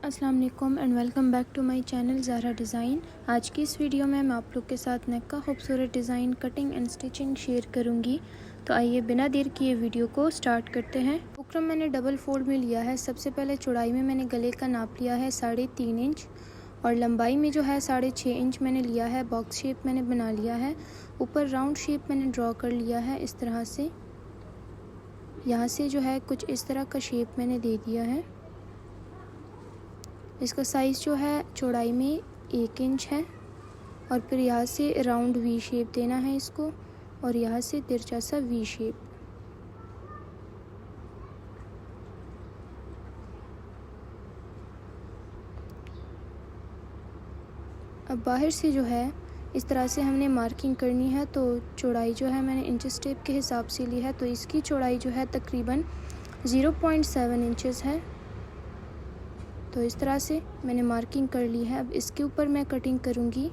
अस्सलाम वालेकुम and welcome back to my channel Zara design. आज की इस वीडियो में मैं आप लोग के साथ नेक का खूबसूरत design cutting and stitching share करूंगी। तो आइए बिना देर किए वीडियो को स्टार्ट करते हैं। बुकरम मैंने डबल फोल्ड में लिया है। सबसे पहले चौड़ाई में मैंने गले का नाप लिया है 3.5 इंच और लंबाई में जो है 6.5 इंच मैंने लिया है। बॉक्स शेप मैंने बना लिया है। ऊपर राउंड शेप मैंने ड्रॉ कर लिया है इस तरह से। यहाँ से जो है कुछ इस तरह का शेप मैंने दे दिया है। इसका साइज़ जो है चौड़ाई में 1 इंच है और फिर यहाँ से राउंड वी शेप देना है इसको और यहाँ से तिरछा सा वी शेप। अब बाहर से जो है इस तरह से हमने मार्किंग करनी है। तो चौड़ाई जो है मैंने इंच टेप के हिसाब से ली है। तो इसकी चौड़ाई जो है तकरीबन 0.7 इंचेस है। तो इस तरह से मैंने मार्किंग कर ली है। अब इसके ऊपर मैं कटिंग करूँगी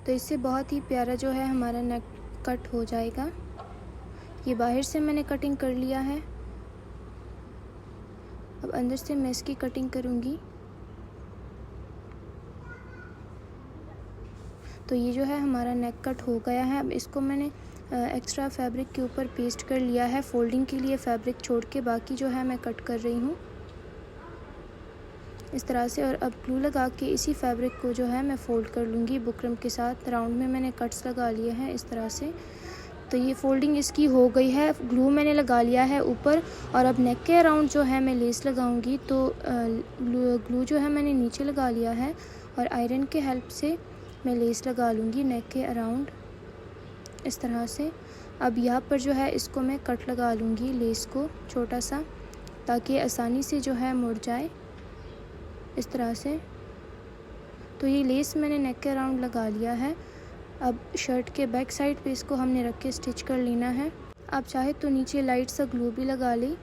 तो इससे बहुत ही प्यारा जो है हमारा नेक कट हो जाएगा। ये बाहर से मैंने कटिंग कर लिया है। अब अंदर से मैं इसकी कटिंग करूँगी। तो ये जो है हमारा नेक कट हो गया है। अब इसको मैंने एक्स्ट्रा फैब्रिक के ऊपर पेस्ट कर लिया है। फोल्डिंग के लिए फैब्रिक छोड़ के बाकी जो है मैं कट कर रही हूँ इस तरह से। और अब ग्लू लगा के इसी फैब्रिक को जो है मैं फ़ोल्ड कर लूँगी बुकरम के साथ। राउंड में मैंने कट्स लगा लिए हैं इस तरह से। तो ये फोल्डिंग इसकी हो गई है। ग्लू मैंने लगा लिया है ऊपर और अब नेक के अराउंड जो है मैं लेस लगाऊंगी। तो ग्लू जो है मैंने नीचे लगा लिया है और आयरन के हेल्प से मैं लेस लगा लूँगी नेक के अराउंड इस तरह से। अब यहाँ पर जो है इसको मैं कट लगा लूँगी लेस को छोटा सा, ताकि आसानी से जो है मुड़ जाए इस तरह से। तो ये लेस मैंने नेक के अराउंड लगा लिया है। अब शर्ट के बैक साइड पे इसको हमने रख के स्टिच कर लेना है। आप चाहे तो नीचे लाइट सा ग्लू भी लगा लें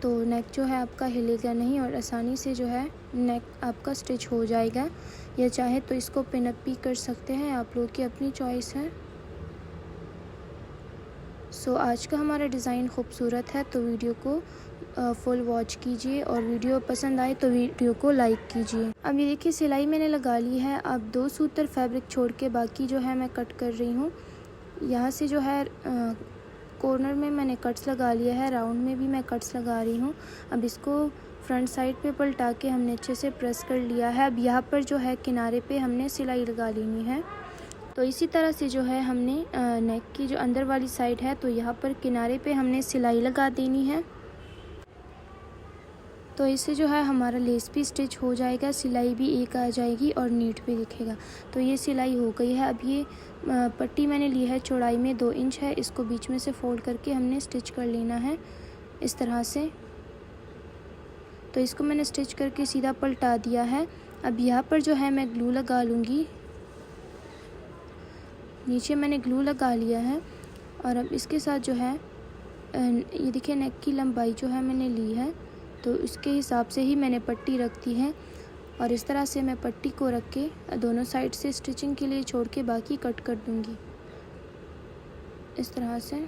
तो नेक जो है आपका हिलेगा नहीं और आसानी से जो है नेक आपका स्टिच हो जाएगा। या चाहे तो इसको पिन अप भी कर सकते हैं, आप लोग की अपनी चॉइस है। सो आज का हमारा डिज़ाइन खूबसूरत है तो वीडियो को फुल वॉच कीजिए और वीडियो पसंद आए तो वीडियो को लाइक कीजिए। अब ये देखिए सिलाई मैंने लगा ली है। अब 2 सूत्र फैब्रिक छोड़ के बाकी जो है मैं कट कर रही हूँ। यहाँ से जो है कॉर्नर में मैंने कट्स लगा लिया है, राउंड में भी मैं कट्स लगा रही हूँ। अब इसको फ्रंट साइड पे पलटा के हमने अच्छे से प्रेस कर लिया है। अब यहाँ पर जो है किनारे पे हमने सिलाई लगा लेनी है। तो इसी तरह से जो है हमने नेक की जो अंदर वाली साइड है तो यहाँ पर किनारे पे हमने सिलाई लगा देनी है। तो इससे जो है हमारा लेस भी स्टिच हो जाएगा, सिलाई भी एक आ जाएगी और नीट भी दिखेगा। तो ये सिलाई हो गई है। अब ये पट्टी मैंने ली है चौड़ाई में 2 इंच है। इसको बीच में से फोल्ड करके हमने स्टिच कर लेना है इस तरह से। तो इसको मैंने स्टिच करके सीधा पलटा दिया है। अब यहाँ पर जो है मैं ग्लू लगा लूँगी। नीचे मैंने ग्लू लगा लिया है और अब इसके साथ जो है ये देखिए नेक की लंबाई जो है मैंने ली है तो उसके हिसाब से ही मैंने पट्टी रख दी है। और इस तरह से मैं पट्टी को रख के दोनों साइड से स्टिचिंग के लिए छोड़ के बाकी कट कर दूंगी इस तरह से।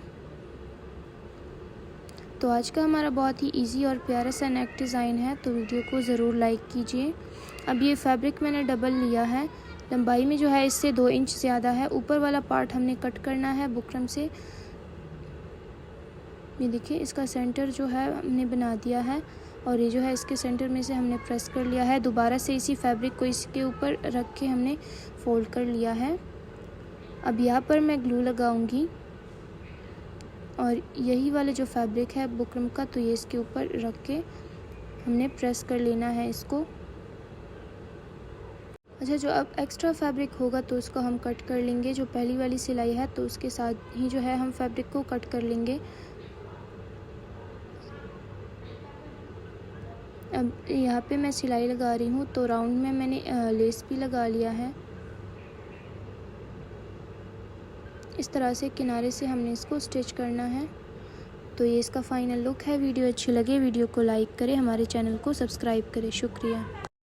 तो आज का हमारा बहुत ही इजी और प्यारा सा नेक डिज़ाइन है तो वीडियो को ज़रूर लाइक कीजिए। अब ये फैब्रिक मैंने डबल लिया है। लंबाई में जो है इससे 2 इंच ज़्यादा है। ऊपर वाला पार्ट हमने कट करना है बुकरम से। ये देखिए इसका सेंटर जो है हमने बना दिया है और ये जो है इसके सेंटर में से हमने प्रेस कर लिया है। दोबारा से इसी फैब्रिक को इसके ऊपर रख के हमने फोल्ड कर लिया है। अब यहाँ पर मैं ग्लू लगाऊंगी और यही वाला जो फैब्रिक है बुकरम का तो ये इसके ऊपर रख के हमने प्रेस कर लेना है इसको। अच्छा, जो अब एक्स्ट्रा फैब्रिक होगा तो उसको हम कट कर लेंगे। जो पहली वाली सिलाई है तो उसके साथ ही जो है हम फैब्रिक को कट कर लेंगे। अब यहाँ पे मैं सिलाई लगा रही हूँ तो राउंड में मैंने लेस भी लगा लिया है इस तरह से। किनारे से हमने इसको स्टिच करना है। तो ये इसका फाइनल लुक है। वीडियो अच्छी लगे वीडियो को लाइक करें, हमारे चैनल को सब्सक्राइब करें। शुक्रिया।